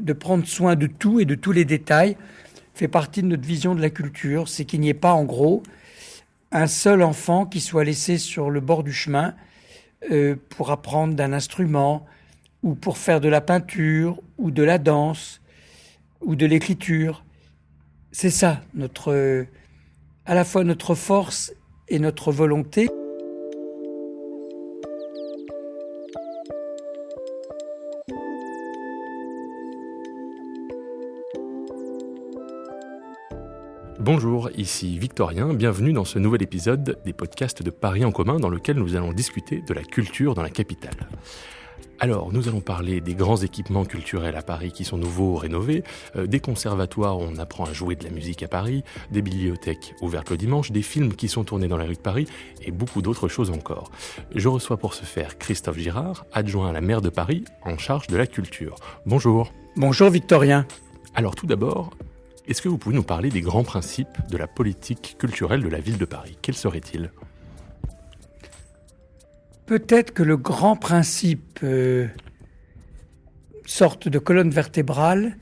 de prendre soin de tout et de tous les détails fait partie de notre vision de la culture. C'est qu'il n'y ait pas, en gros, un seul enfant qui soit laissé sur le bord du chemin pour apprendre d'un instrument ou pour faire de la peinture ou de la danse ou de l'écriture. C'est ça, à la fois notre force et notre volonté. Bonjour, ici Victorien, bienvenue dans ce nouvel épisode des podcasts de Paris en commun dans lequel nous allons discuter de la culture dans la capitale. Alors, nous allons parler des grands équipements culturels à Paris qui sont nouveaux ou rénovés, des conservatoires où on apprend à jouer de la musique à Paris, des bibliothèques ouvertes le dimanche, des films qui sont tournés dans les rues de Paris et beaucoup d'autres choses encore. Je reçois pour ce faire Christophe Girard, adjoint à la maire de Paris, en charge de la culture. Bonjour. Bonjour Victorien. Alors tout d'abord, est-ce que vous pouvez nous parler des grands principes de la politique culturelle de la ville de Paris ? Quels seraient-ils ? Peut-être que le grand principe, sorte de colonne vertébrale,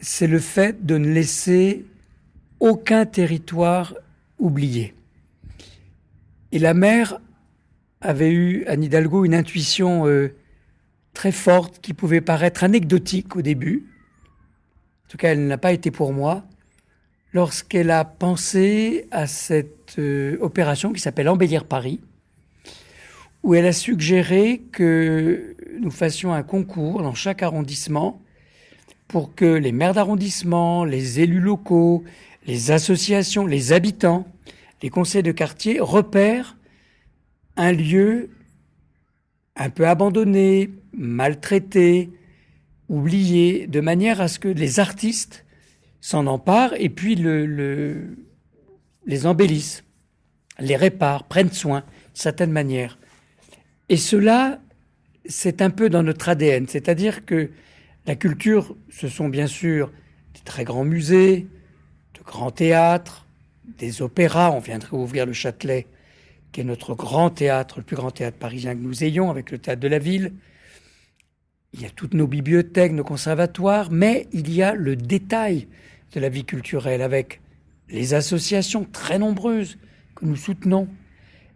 c'est le fait de ne laisser aucun territoire oublié. Et la maire avait eu, Anne Hidalgo, une intuition très forte qui pouvait paraître anecdotique au début. En tout cas, elle n'a pas été pour moi, lorsqu'elle a pensé à cette opération qui s'appelle Embellir Paris, où elle a suggéré que nous fassions un concours dans chaque arrondissement pour que les maires d'arrondissement, les élus locaux, les associations, les habitants, les conseils de quartier repèrent un lieu un peu abandonné, maltraité, oublié, de manière à ce que les artistes s'en emparent et puis les embellissent, les réparent, prennent soin d'une certaine manière. Et cela, c'est un peu dans notre ADN, c'est-à-dire que la culture, ce sont bien sûr des très grands musées, de grands théâtres, des opéras. On viendrait ouvrir le Châtelet, qui est notre grand théâtre, le plus grand théâtre parisien que nous ayons, avec le Théâtre de la Ville. Il y a toutes nos bibliothèques, nos conservatoires, mais il y a le détail de la vie culturelle, avec les associations très nombreuses que nous soutenons,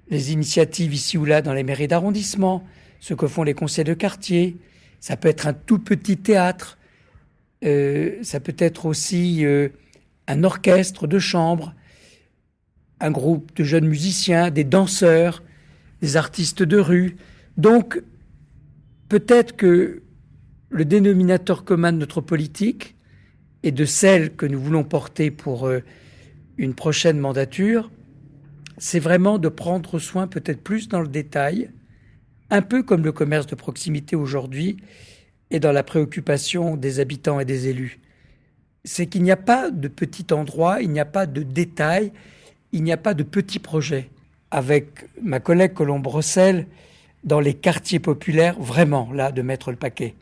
les initiatives ici ou là dans les mairies d'arrondissement, ce que font les conseils de quartier. Ça peut être un tout petit théâtre, ça peut être aussi un orchestre de chambre, un groupe de jeunes musiciens, des danseurs, des artistes de rue. Donc, peut-être que le dénominateur commun de notre politique et de celle que nous voulons porter pour une prochaine mandature, c'est vraiment de prendre soin peut-être plus dans le détail, un peu comme le commerce de proximité aujourd'hui et dans la préoccupation des habitants et des élus. C'est qu'il n'y a pas de petit endroit, il n'y a pas de détail, il n'y a pas de petits projets. Avec ma collègue Colombe Rossel, dans les quartiers populaires, vraiment, là, de mettre le paquet.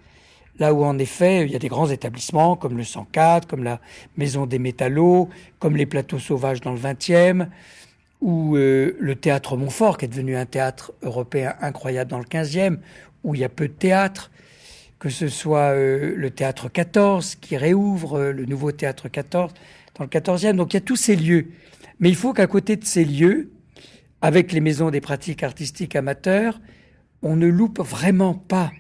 Là où, en effet, il y a des grands établissements comme le 104, comme la Maison des Métallos, comme les Plateaux Sauvages dans le 20e, ou le Théâtre Montfort, qui est devenu un théâtre européen incroyable dans le 15e, où il y a peu de théâtre, que ce soit le Théâtre 14, qui réouvre, le nouveau Théâtre 14, dans le 14e. Donc il y a tous ces lieux. Mais il faut qu'à côté de ces lieux, avec les maisons des pratiques artistiques amateurs, on ne loupe vraiment pas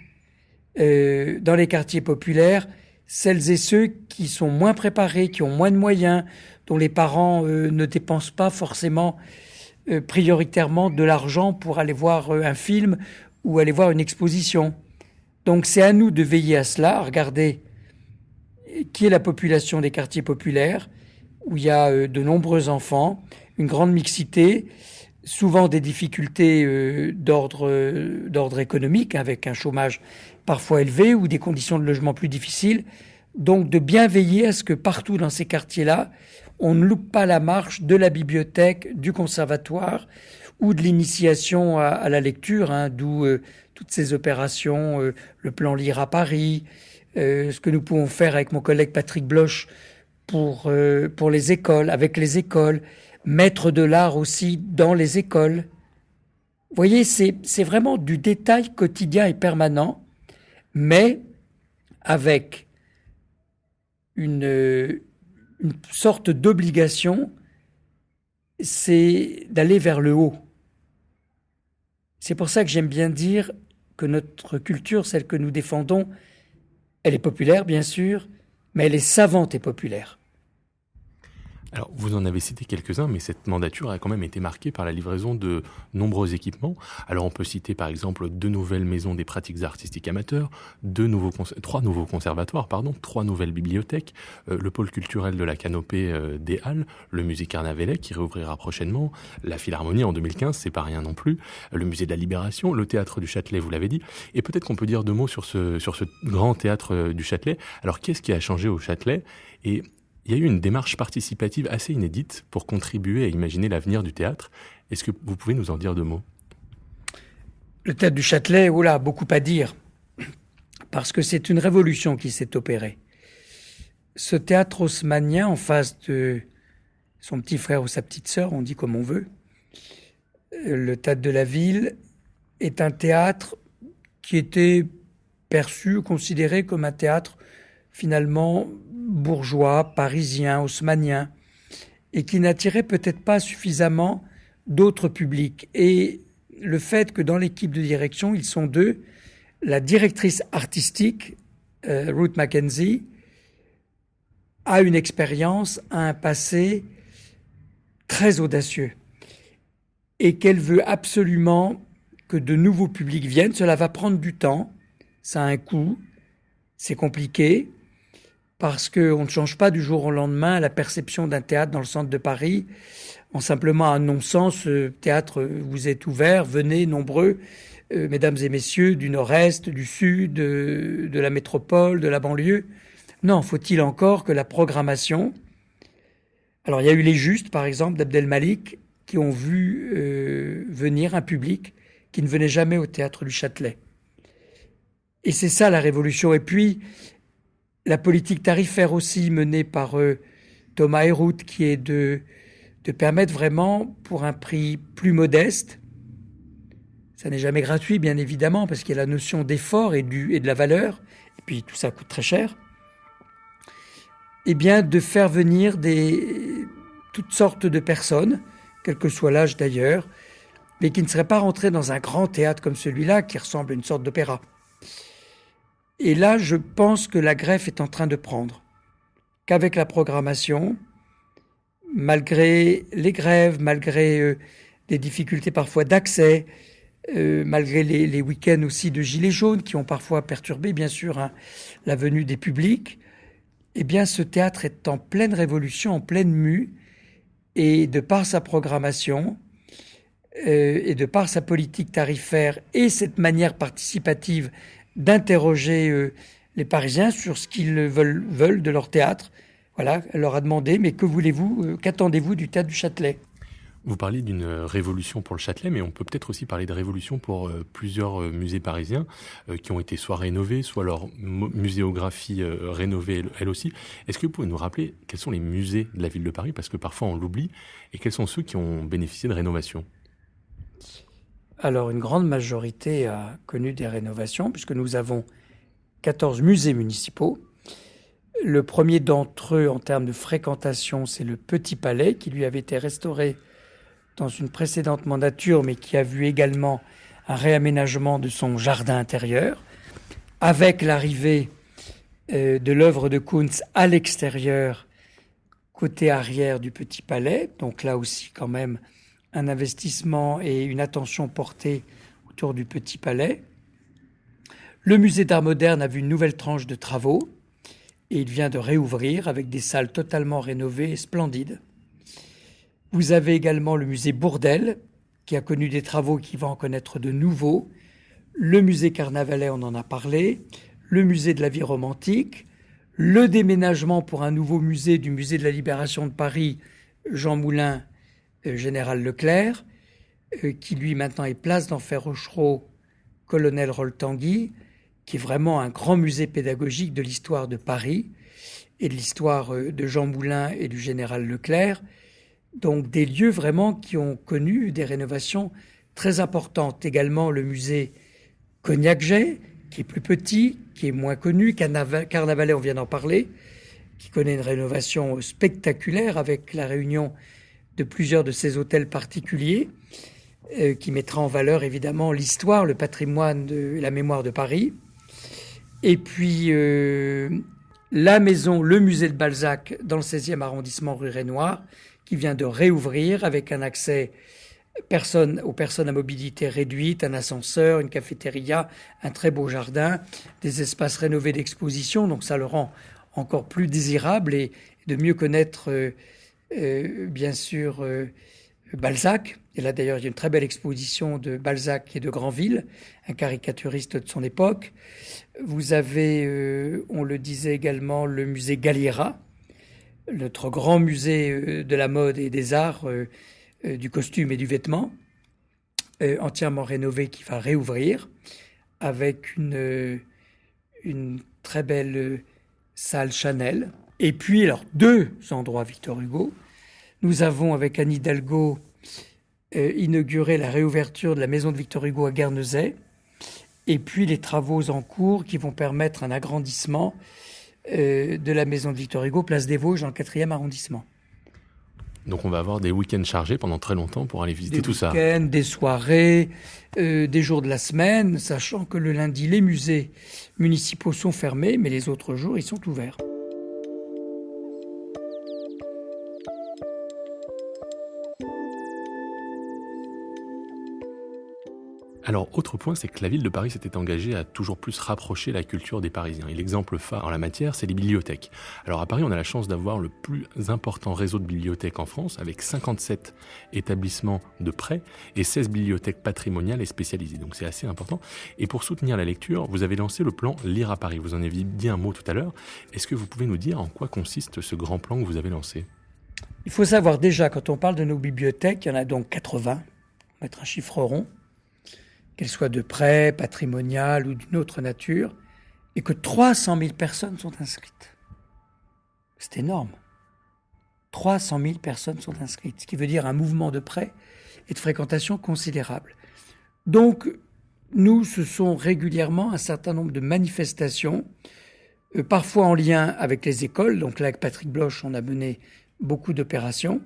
dans les quartiers populaires celles et ceux qui sont moins préparés, qui ont moins de moyens, dont les parents ne dépensent pas forcément prioritairement de l'argent pour aller voir un film ou aller voir une exposition. Donc c'est à nous de veiller à cela, à regarder qui est la population des quartiers populaires, où il y a de nombreux enfants, une grande mixité, souvent des difficultés d'ordre économique, avec un chômage parfois élevé ou des conditions de logement plus difficiles. Donc de bien veiller à ce que partout dans ces quartiers-là, on ne loupe pas la marche de la bibliothèque, du conservatoire ou de l'initiation à la lecture, d'où toutes ces opérations, le plan Lire à Paris, ce que nous pouvons faire avec mon collègue Patrick Bloch pour les écoles, avec les écoles, mettre de l'art aussi dans les écoles. Vous voyez, c'est vraiment du détail quotidien et permanent, mais avec une sorte d'obligation, c'est d'aller vers le haut. C'est pour ça que j'aime bien dire que notre culture, celle que nous défendons, elle est populaire, bien sûr, mais elle est savante et populaire. Alors, vous en avez cité quelques-uns, mais cette mandature a quand même été marquée par la livraison de nombreux équipements. Alors, on peut citer par exemple 2 nouvelles maisons des pratiques artistiques amateurs, 3 nouveaux conservatoires, 3 nouvelles bibliothèques, le pôle culturel de la Canopée des Halles, le musée Carnavalet qui réouvrira prochainement, la Philharmonie en 2015, c'est pas rien non plus, le musée de la Libération, le théâtre du Châtelet, vous l'avez dit. Et peut-être qu'on peut dire 2 mots sur ce grand théâtre du Châtelet. Alors, qu'est-ce qui a changé au Châtelet ? Et il y a eu une démarche participative assez inédite pour contribuer à imaginer l'avenir du théâtre. Est-ce que vous pouvez nous en dire 2 mots ? Le théâtre du Châtelet, beaucoup à dire, parce que c'est une révolution qui s'est opérée. Ce théâtre haussmannien, en face de son petit frère ou sa petite sœur, on dit comme on veut, le théâtre de la Ville, est un théâtre qui était perçu, considéré comme un théâtre finalement bourgeois, parisien, haussmannien, et qui n'attirait peut-être pas suffisamment d'autres publics. Et le fait que dans l'équipe de direction, ils sont 2, la directrice artistique, Ruth Mackenzie, a une expérience, a un passé très audacieux, et qu'elle veut absolument que de nouveaux publics viennent. Cela va prendre du temps, ça a un coût, c'est compliqué, parce qu'on ne change pas du jour au lendemain la perception d'un théâtre dans le centre de Paris en simplement annonçant ce théâtre, vous êtes ouverts, venez nombreux, mesdames et messieurs, du nord-est, du sud, de la métropole, de la banlieue. Non, faut-il encore que la programmation... Alors il y a eu les Justes, par exemple, d'Abdel Malik, qui ont vu venir un public qui ne venait jamais au théâtre du Châtelet. Et c'est ça la révolution. Et puis... la politique tarifaire aussi menée par Thomas Héroult, qui est de permettre vraiment, pour un prix plus modeste, ça n'est jamais gratuit bien évidemment, parce qu'il y a la notion d'effort et de la valeur, et puis tout ça coûte très cher, eh bien de faire venir toutes sortes de personnes, quel que soit l'âge d'ailleurs, mais qui ne seraient pas rentrées dans un grand théâtre comme celui-là, qui ressemble à une sorte d'opéra. Et là, je pense que la greffe est en train de prendre. Qu'avec la programmation, malgré les grèves, malgré des difficultés parfois d'accès, malgré les week-ends aussi de gilets jaunes qui ont parfois perturbé, bien sûr, la venue des publics, eh bien, ce théâtre est en pleine révolution, en pleine mue, et de par sa programmation et de par sa politique tarifaire et cette manière participative d'interroger les Parisiens sur ce qu'ils veulent de leur théâtre. Voilà, elle leur a demandé, mais que voulez-vous, qu'attendez-vous du théâtre du Châtelet ? Vous parlez d'une révolution pour le Châtelet, mais on peut peut-être aussi parler de révolution pour plusieurs musées parisiens qui ont été soit rénovés, soit leur muséographie rénovée elle aussi. Est-ce que vous pouvez nous rappeler quels sont les musées de la ville de Paris, parce que parfois on l'oublie, et quels sont ceux qui ont bénéficié de rénovation ? Alors, une grande majorité a connu des rénovations, puisque nous avons 14 musées municipaux. Le premier d'entre eux, en termes de fréquentation, c'est le Petit Palais, qui lui avait été restauré dans une précédente mandature, mais qui a vu également un réaménagement de son jardin intérieur, avec l'arrivée de l'œuvre de Kunz à l'extérieur, côté arrière du Petit Palais. Donc là aussi, quand même, un investissement et une attention portée autour du Petit Palais. Le musée d'art moderne a vu une nouvelle tranche de travaux et il vient de réouvrir avec des salles totalement rénovées et splendides. Vous avez également le musée Bourdelle qui a connu des travaux qui va en connaître de nouveaux. Le musée Carnavalet, on en a parlé. Le musée de la vie romantique. Le déménagement pour un nouveau musée du musée de la Libération de Paris, Jean Moulin, Général Leclerc, qui lui maintenant est place d'Enfer Rochereau, Colonel Roll-Tanguy, qui est vraiment un grand musée pédagogique de l'histoire de Paris et de l'histoire de Jean Moulin et du Général Leclerc. Donc des lieux vraiment qui ont connu des rénovations très importantes. Également le musée Cognac-Jay, qui est plus petit, qui est moins connu, Carnavalet, on vient d'en parler, qui connaît une rénovation spectaculaire avec la réunion de plusieurs de ses hôtels particuliers, qui mettra en valeur évidemment l'histoire, le patrimoine et la mémoire de Paris. Et puis la maison, le musée de Balzac dans le 16e arrondissement rue Raynouard, qui vient de réouvrir avec un accès aux personnes à mobilité réduite, un ascenseur, une cafétéria, un très beau jardin, des espaces rénovés d'exposition. Donc ça le rend encore plus désirable et de mieux connaître bien sûr Balzac. Et là d'ailleurs il y a une très belle exposition de Balzac et de Granville, un caricaturiste de son époque. Vous avez, on le disait également, le musée Galliera, notre grand musée de la mode et des arts, du costume et du vêtement, entièrement rénové, qui va réouvrir avec une très belle salle Chanel. Et puis, alors, 2 endroits Victor Hugo. Nous avons, avec Anne Hidalgo, inauguré la réouverture de la maison de Victor Hugo à Guernesey, et puis les travaux en cours qui vont permettre un agrandissement de la maison de Victor Hugo, place des Vosges, dans le 4e arrondissement. Donc on va avoir des week-ends chargés pendant très longtemps pour aller visiter tout ça. Des week-ends, des soirées, des jours de la semaine, sachant que le lundi, les musées municipaux sont fermés, mais les autres jours, ils sont ouverts. Alors, autre point, c'est que la ville de Paris s'était engagée à toujours plus rapprocher la culture des Parisiens. Et l'exemple phare en la matière, c'est les bibliothèques. Alors, à Paris, on a la chance d'avoir le plus important réseau de bibliothèques en France, avec 57 établissements de prêt et 16 bibliothèques patrimoniales et spécialisées. Donc, c'est assez important. Et pour soutenir la lecture, vous avez lancé le plan Lire à Paris. Vous en avez dit un mot tout à l'heure. Est-ce que vous pouvez nous dire en quoi consiste ce grand plan que vous avez lancé ? Il faut savoir déjà, quand on parle de nos bibliothèques, il y en a donc 80, on va mettre un chiffre rond, qu'elles soient de prêt, patrimoniales ou d'une autre nature, et que 300 000 personnes sont inscrites. C'est énorme. 300 000 personnes sont inscrites, ce qui veut dire un mouvement de prêt et de fréquentation considérable. Donc, nous, ce sont régulièrement un certain nombre de manifestations, parfois en lien avec les écoles. Donc là, avec Patrick Bloch, on a mené beaucoup d'opérations,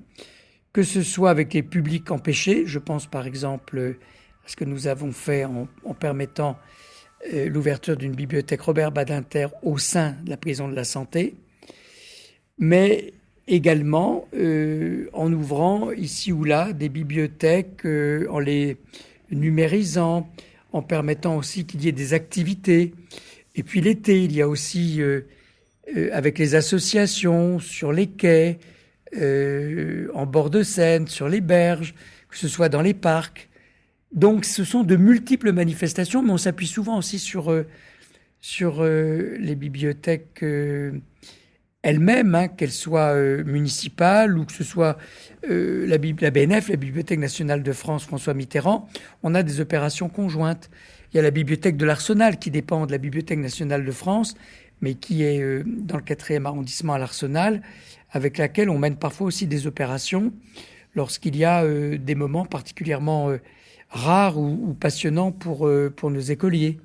que ce soit avec les publics empêchés. Je pense par exemple ce que nous avons fait en permettant l'ouverture d'une bibliothèque Robert Badinter au sein de la prison de la Santé, mais également en ouvrant ici ou là des bibliothèques, en les numérisant, en permettant aussi qu'il y ait des activités. Et puis l'été, il y a aussi, avec les associations, sur les quais, en bord de Seine, sur les berges, que ce soit dans les parcs. Donc, ce sont de multiples manifestations, mais on s'appuie souvent aussi sur les bibliothèques elles-mêmes, qu'elles soient municipales ou que ce soit la BNF, la Bibliothèque nationale de France, François Mitterrand. On a des opérations conjointes. Il y a la bibliothèque de l'Arsenal qui dépend de la Bibliothèque nationale de France, mais qui est dans le 4e arrondissement à l'Arsenal, avec laquelle on mène parfois aussi des opérations lorsqu'il y a des moments particulièrement rares ou passionnants pour nos écoliers.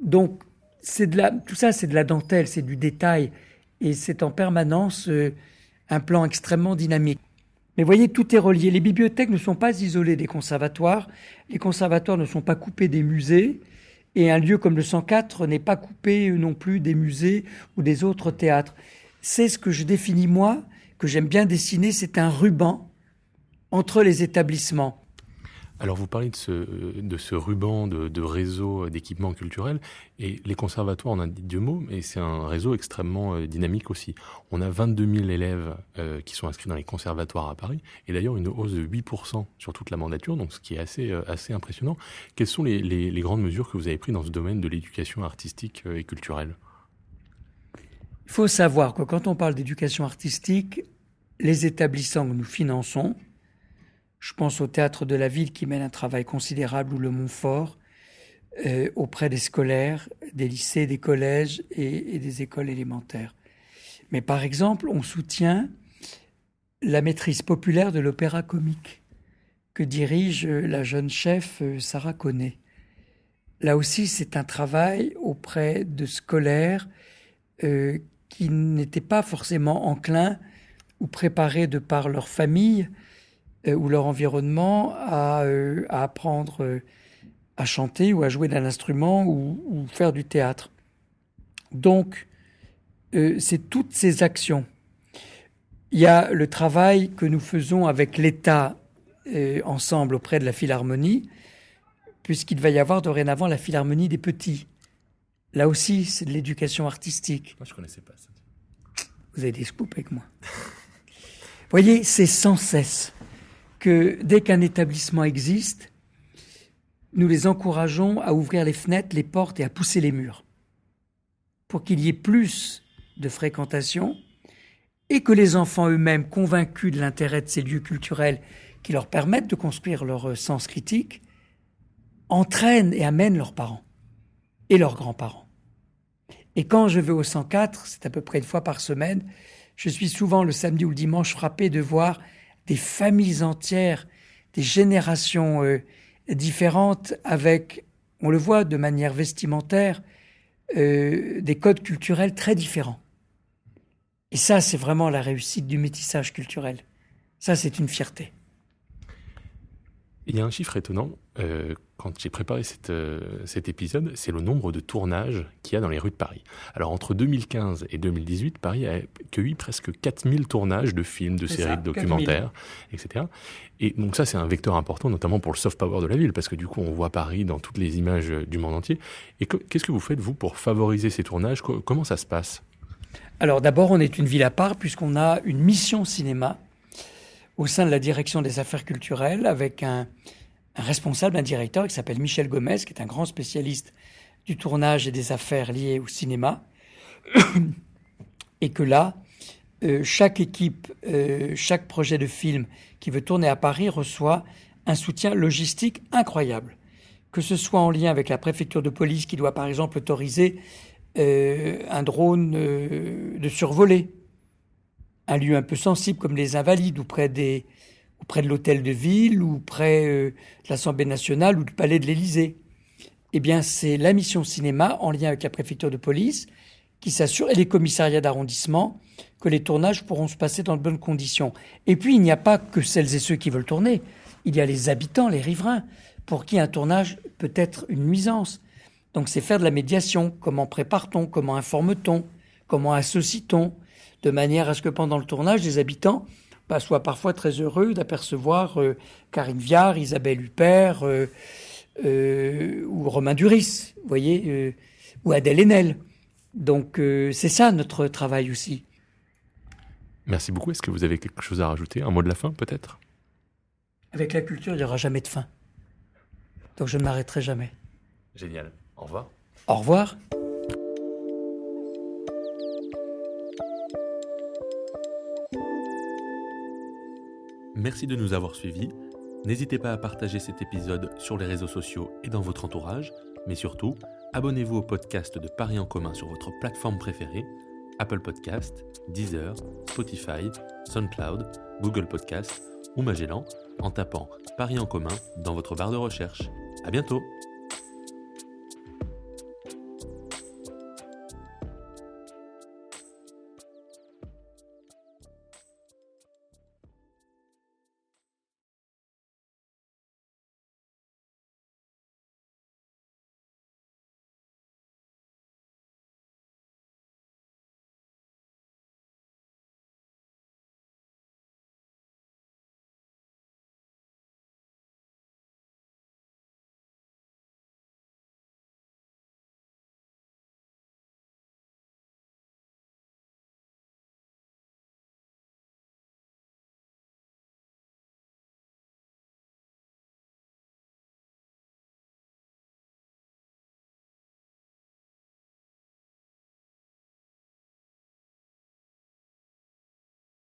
Donc, tout ça, c'est de la dentelle, c'est du détail, et c'est en permanence un plan extrêmement dynamique. Mais voyez, tout est relié. Les bibliothèques ne sont pas isolées des conservatoires, les conservatoires ne sont pas coupés des musées, et un lieu comme le 104 n'est pas coupé non plus des musées ou des autres théâtres. C'est ce que je définis, moi, que j'aime bien dessiner, c'est un ruban entre les établissements. Alors vous parlez de ce ruban de réseau d'équipements culturels, et les conservatoires, on a dit 2 mots, mais c'est un réseau extrêmement dynamique aussi. On a 22 000 élèves qui sont inscrits dans les conservatoires à Paris, et d'ailleurs une hausse de 8% sur toute la mandature, donc ce qui est assez impressionnant. Quelles sont les grandes mesures que vous avez prises dans ce domaine de l'éducation artistique et culturelle ? Il faut savoir que quand on parle d'éducation artistique, les établissements que nous finançons, je pense au Théâtre de la Ville qui mène un travail considérable, ou le Montfort, auprès des scolaires, des lycées, des collèges et des écoles élémentaires. Mais par exemple, on soutient la maîtrise populaire de l'opéra comique que dirige la jeune chef Sarah Connet. Là aussi, c'est un travail auprès de scolaires qui n'étaient pas forcément enclins ou préparés de par leur famille ou leur environnement à apprendre à chanter ou à jouer d'un instrument ou faire du théâtre. Donc, c'est toutes ces actions. Il y a le travail que nous faisons avec l'État ensemble auprès de la Philharmonie, puisqu'il va y avoir dorénavant la Philharmonie des petits. Là aussi, c'est de l'éducation artistique. Moi, je ne connaissais pas ça. Vous avez des scoops avec moi. Vous voyez, c'est sans cesse que dès qu'un établissement existe, nous les encourageons à ouvrir les fenêtres, les portes et à pousser les murs pour qu'il y ait plus de fréquentation et que les enfants eux-mêmes, convaincus de l'intérêt de ces lieux culturels qui leur permettent de construire leur sens critique, entraînent et amènent leurs parents et leurs grands-parents. Et quand je vais au 104, c'est à peu près une fois par semaine, je suis souvent le samedi ou le dimanche frappé de voir des familles entières, des générations différentes avec, on le voit de manière vestimentaire, des codes culturels très différents. Et ça, c'est vraiment la réussite du métissage culturel. Ça, c'est une fierté. Il y a un chiffre étonnant, quand j'ai préparé cet épisode, c'est le nombre de tournages qu'il y a dans les rues de Paris. Alors entre 2015 et 2018, Paris a accueilli presque 4000 tournages de films, de séries, de documentaires, 4000. Etc. Et donc ça, c'est un vecteur important, notamment pour le soft power de la ville, parce que du coup, on voit Paris dans toutes les images du monde entier. Et qu'est-ce que vous faites, vous, pour favoriser ces tournages ? Comment ça se passe ? Alors d'abord, on est une ville à part, puisqu'on a une mission cinéma au sein de la direction des affaires culturelles, avec un responsable, un directeur qui s'appelle Michel Gomez, qui est un grand spécialiste du tournage et des affaires liées au cinéma. Et que là, chaque équipe, chaque projet de film qui veut tourner à Paris reçoit un soutien logistique incroyable. Que ce soit en lien avec la préfecture de police qui doit par exemple autoriser un drone de survoler un lieu un peu sensible comme les Invalides ou près de l'hôtel de ville ou près de l'Assemblée nationale ou du palais de l'Élysée. Eh bien, c'est la mission cinéma en lien avec la préfecture de police qui s'assure, et les commissariats d'arrondissement, que les tournages pourront se passer dans de bonnes conditions. Et puis, il n'y a pas que celles et ceux qui veulent tourner. Il y a les habitants, les riverains, pour qui un tournage peut être une nuisance. Donc, c'est faire de la médiation. Comment prépare-t-on ? Comment informe-t-on ? Comment associe-t-on ? De manière à ce que pendant le tournage, les habitants soient parfois très heureux d'apercevoir Karine Viard, Isabelle Huppert ou Romain Duris, vous voyez, ou Adèle Haenel. Donc c'est ça notre travail aussi. Merci beaucoup. Est-ce que vous avez quelque chose à rajouter ? Un mot de la fin peut-être ? Avec la culture, il n'y aura jamais de fin. Donc je ne m'arrêterai jamais. Génial. Au revoir. Au revoir. Merci de nous avoir suivis. N'hésitez pas à partager cet épisode sur les réseaux sociaux et dans votre entourage, mais surtout, abonnez-vous au podcast de Paris en commun sur votre plateforme préférée, Apple Podcast, Deezer, Spotify, SoundCloud, Google Podcast ou Magellan, en tapant Paris en commun dans votre barre de recherche. À bientôt!